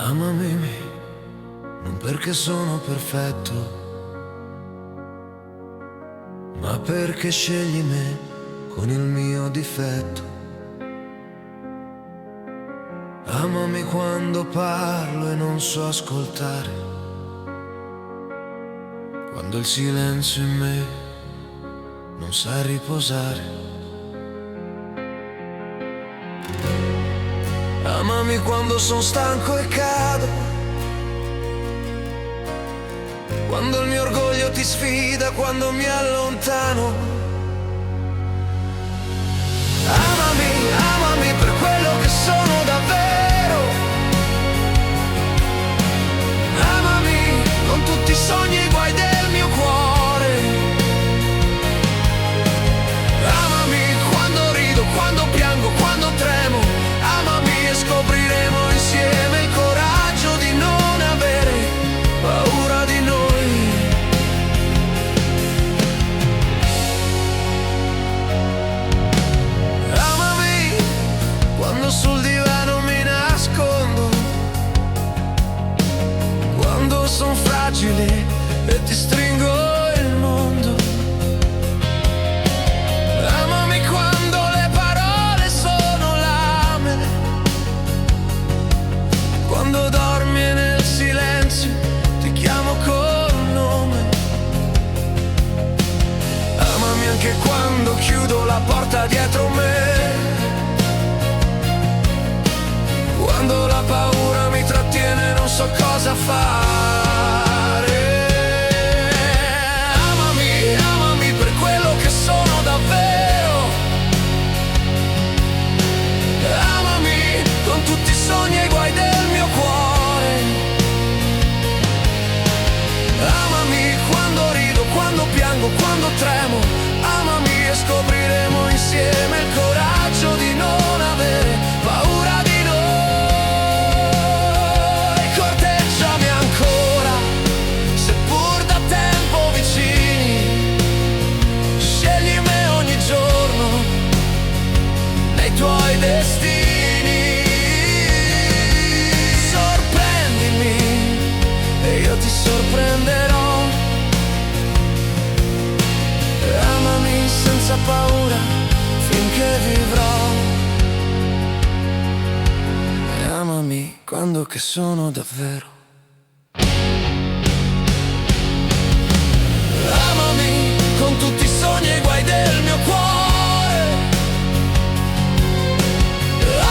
Amami, non perché sono perfetto, ma perché scegli me con il mio difetto. Amami quando parlo e non so ascoltare, quando il silenzio in me non sa riposare. Amami quando sono stanco e cado, quando il mio orgoglio ti sfida, quando mi allontano. Amami, amami per quello che sono davvero. Amami con tutti i sogni e i guai del mio cuore. Amami quando rido, quando piango, quando tremo. Amami e scopriremo insieme il coraggio di non avere paura di noi. Amami quando sul divano mi nascondo, quando son fragile e ti stringo il mondo. Amami quando le parole sono lame, quando dormi e nel silenzio ti chiamo col nome. Amami anche quando chiudo la porta dietro me, quando la paura mi trattiene e non so cosa fare. Amami, amami per quello che sono davvero. Amami con tutti i sogni e i guai del mio cuore. Amami quando rido, quando piango, quando tremo. Amami e scopriremo insieme il coraggio di non avere paura di noi. Corteggiami ancora, seppur da tempo vicini. Scegli me ogni giorno nei tuoi destini. Sorprendimi e io ti sorprenderò. Amami senza paura finché vivrò. E amami quando che sono davvero. Amami con tutti i sogni e i guai del mio cuore.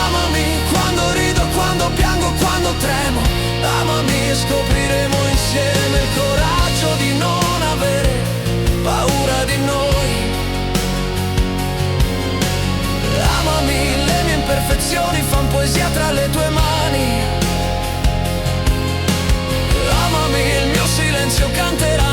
Amami quando rido, quando piango, quando tremo. Amami e scopriremo insieme il coraggio di non avere paura di noi. Amami, le mie imperfezioni fan poesia tra le tue mani. Amami, il mio silenzio canterà